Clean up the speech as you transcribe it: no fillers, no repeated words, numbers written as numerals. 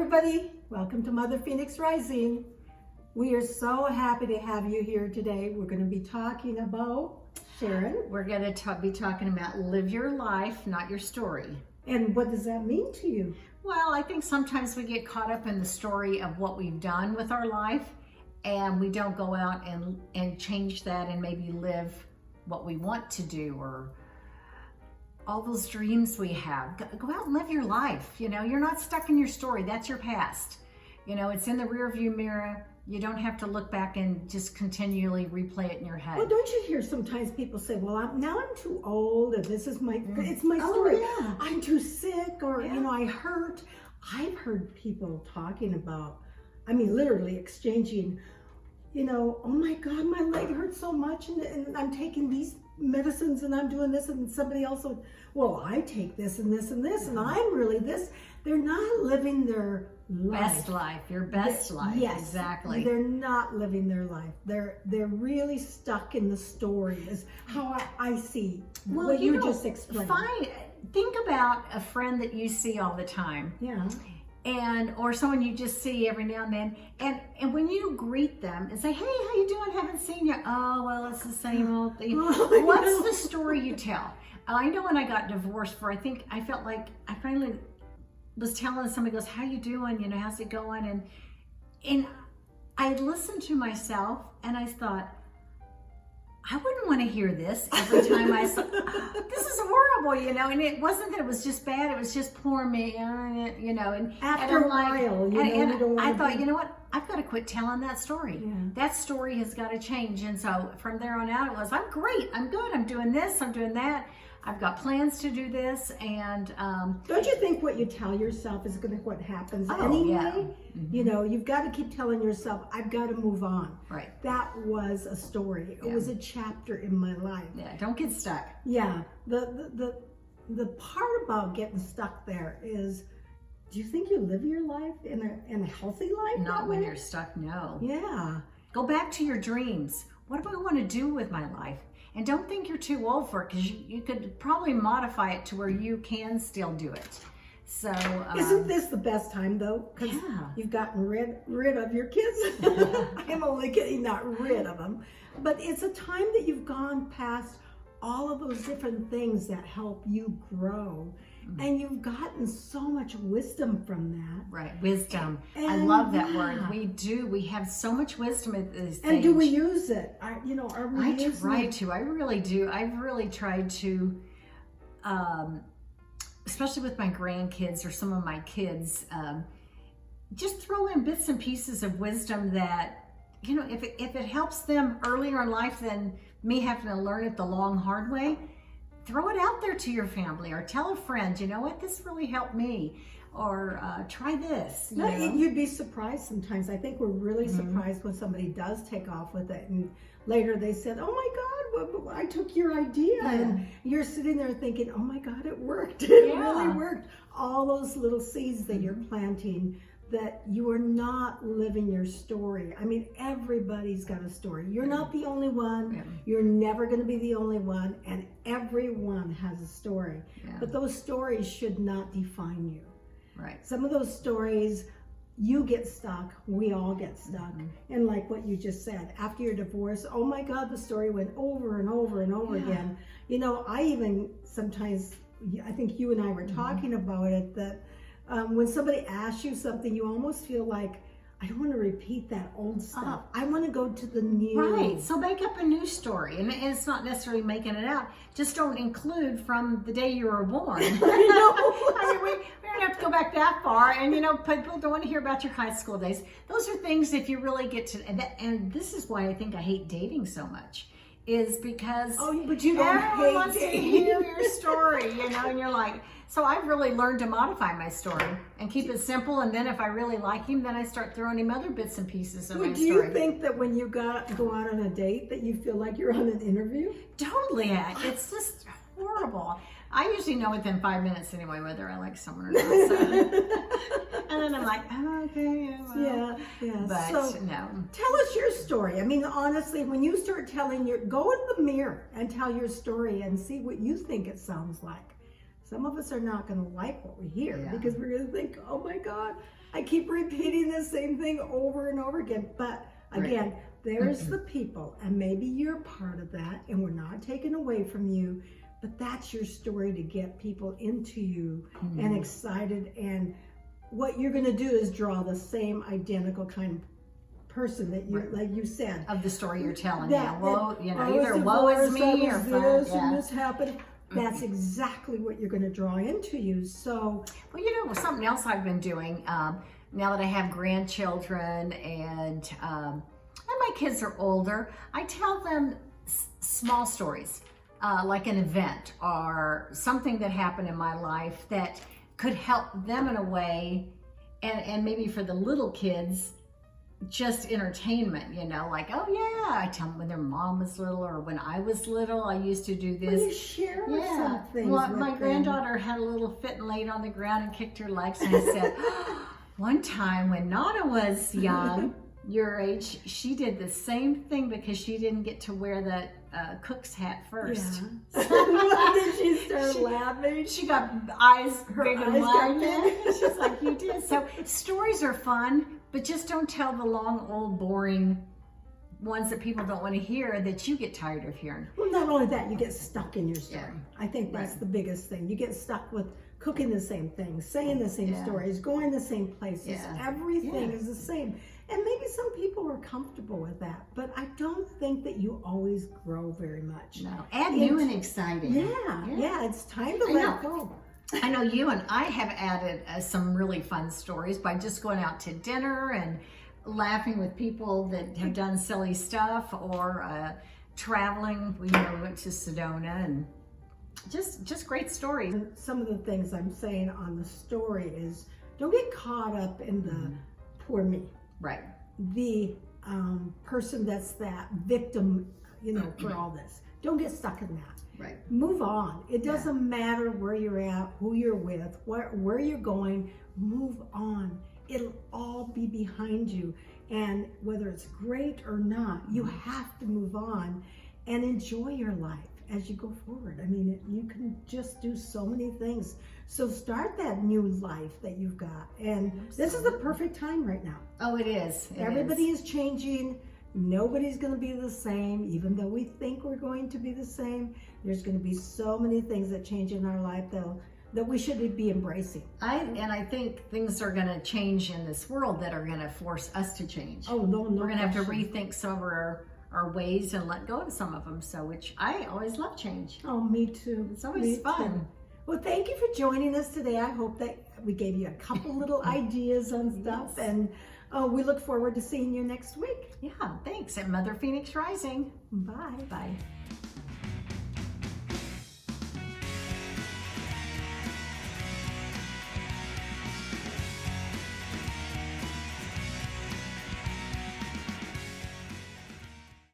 everybody, welcome to Mother Phoenix Rising. We are so happy to have you here today. We're going to be talking about, Sharon. We're going to be talking about live your life, not your story. And what does that mean to you? Well, I think sometimes we get caught up in the story of what we've done with our life, and we don't go out and change that and maybe live what we want to do, or all those dreams we have. Go out and live your life. You know, you're not stuck in your story. That's your past. You know, it's in the rear view mirror. You don't have to look back and just continually replay it in your head. Well, don't you hear sometimes people say, well, I'm too old, and this is it's my story. Oh, yeah. I'm too sick, or, Yeah. you know, I hurt. I've heard people talking about, I mean, literally exchanging, you know, oh my God, my leg hurts so much, and I'm taking these medicines and I'm doing this, and somebody else will, well, I take this and this and this, and I'm really this. They're not living their life. Best life, your best life. Yes, exactly. They're not living their life. They're really stuck in the story, is how I see what you just explained. Think about a friend that you see all the time. Yeah. Or someone you just see every now and then, and when you greet them and say, hey, how you doing? Haven't seen you. Oh, well, it's the same old thing. Oh, What's the story you tell? I know when I got divorced, I felt like I finally was telling somebody, goes, how you doing? You know, how's it going? And I listened to myself and I thought, I wouldn't want to hear this every time I saw, this is horrible, you know, and it wasn't that it was just bad, it was just poor me, you know, and After a while, I thought, you know what, I've got to quit telling that story. Yeah. That story has got to change. And so from there on out, it was, I'm great, I'm good, I'm doing this, I'm doing that. I've got plans to do this, and don't you think what you tell yourself is going to what happens Oh, anyway? yeah. Mm-hmm. You know, you've got to keep telling yourself, I've got to move on. Right. That was a story. It Yeah. was a chapter in my life. Yeah, don't get stuck. Yeah. The part about getting stuck there is, do you think you live your life in a healthy life? Not that when way? you're stuck, no. Yeah. Go back to your dreams. What do I want to do with my life? And don't think you're too old for it, because you could probably modify it to where you can still do it. So Isn't this the best time though? Because Yeah. you've gotten rid of your kids. I'm only kidding, not rid of them. But it's a time that you've gone past all of those different things that help you grow. And you've gotten so much wisdom from that. right, wisdom. I And love that yeah. word. We have so much wisdom at this And age. do we use it? Are we I using try it? to. I really do. I've really tried to, especially with my grandkids or some of my kids, just throw in bits and pieces of wisdom that, you know, if it helps them earlier in life than me having to learn it the long, hard way, throw it out there to your family, or tell a friend, you know what, this really helped me, or try this. You No, know? you'd be surprised sometimes. I think we're really surprised when somebody does take off with it, and later they said, "Oh my God, I took your idea," Yeah. and you're sitting there thinking, "Oh my God, it worked! It Yeah. really worked!" All those little seeds that you're planting, that you are not living your story. I mean, everybody's got a story. You're not the only one. Yeah. You're never going to be the only one, and everyone has a story. Yeah. But those stories should not define you. Right. Some of those stories, you get stuck, we all get stuck. Mm-hmm. And like what you just said, after your divorce, oh my God, the story went over and over and over Yeah. again. You know, I even sometimes, I think you and I were Mm-hmm. talking about it, that when somebody asks you something, you almost feel like, I don't want to repeat that old stuff. I want to go to the new. Right. So make up a new story. And it's not necessarily making it out. Just don't include from the day you were born. I know. I mean, we don't have to go back that far. And, you know, people don't want to hear about your high school days. Those are things, if you really get to, and this is why I think I hate dating so much, is because Oh, but you don't everyone hate wants to dating. hear your story, you know, and you're like, so I've really learned to modify my story and keep it simple. And then if I really like him, then I start throwing him other bits and pieces of Well, my do story. you think that when you go out on a date that you feel like you're on an interview? Totally. It's just horrible. I usually know within 5 minutes anyway whether I like someone or not. So. And then I'm like, oh, okay. Well. Yeah. But So no. tell us your story. I mean, honestly, when you start telling go in the mirror and tell your story and see what you think it sounds like. Some of us are not going to like what we hear Yeah. because we're going to think, oh my God, I keep repeating the same thing over and over again. But again, there's the people, and maybe you're part of that, and we're not taking away from you, but that's your story to get people into you and excited. And what you're going to do is draw the same identical kind of person that you, like you said, Of the story you're telling, that, woe, that, you know, I was either woe is divorced, I me or was fun. this Yeah. and this happened. That's exactly what you're going to draw into you. So, Well, you know, something else I've been doing now that I have grandchildren and my kids are older, I tell them small stories, like an event or something that happened in my life that could help them in a way, and maybe for the little kids, just entertainment, you know, like, oh yeah, I tell them when their mom was little or when I was little, I used to do when you this. share Yeah. some things Well, with my them. granddaughter had a little fit and laid on the ground and kicked her legs, and I said, one time when Nana was young, your age, she did the same thing because she didn't get to wear the cook's hat first. Yeah. Did she start laughing? She got eyes Her bigger than eyes got mine. big. She's like, you did. So stories are fun, but just don't tell the long, old, boring ones that people don't want to hear that you get tired of hearing. Well, not only that, you get stuck in your story. Yeah. I think that's Right. the biggest thing. You get stuck with cooking the same things, saying the same Yeah. stories, going the same places. Yeah. Everything Yeah. is the same. And maybe some people are comfortable with that, but I don't think that you always grow very much. No. And new and exciting. Yeah, it's time to I let know. go. I know you and I have added some really fun stories by just going out to dinner and laughing with people that have done silly stuff, or traveling. We went to Sedona, and just great stories. And some of the things I'm saying on the story is don't get caught up in the poor me. Right. The person that's that victim, for all this. Don't get stuck in that. Right. Move on. It doesn't matter where you're at, who you're with, where you're going. Move on. It'll all be behind you. And whether it's great or not, you have to move on and enjoy your life as you go forward. I mean, you can just do so many things. So start that new life that you've got. And this is the perfect time right now. Oh, it is. Everybody is changing. Nobody's going to be the same, even though we think we're going to be the same. There's going to be so many things that change in our life that we should be embracing. I think things are going to change in this world that are going to force us to change. Oh, no, We're going to have to question. rethink some of our ways and let go of some of them. So, which I always love change. Oh, me too. It's always Me too. fun. Well, thank you for joining us today. I hope that we gave you a couple little ideas on stuff, Yes. and we look forward to seeing you next week. Yeah, thanks. At Mother Phoenix Rising. Bye. Bye.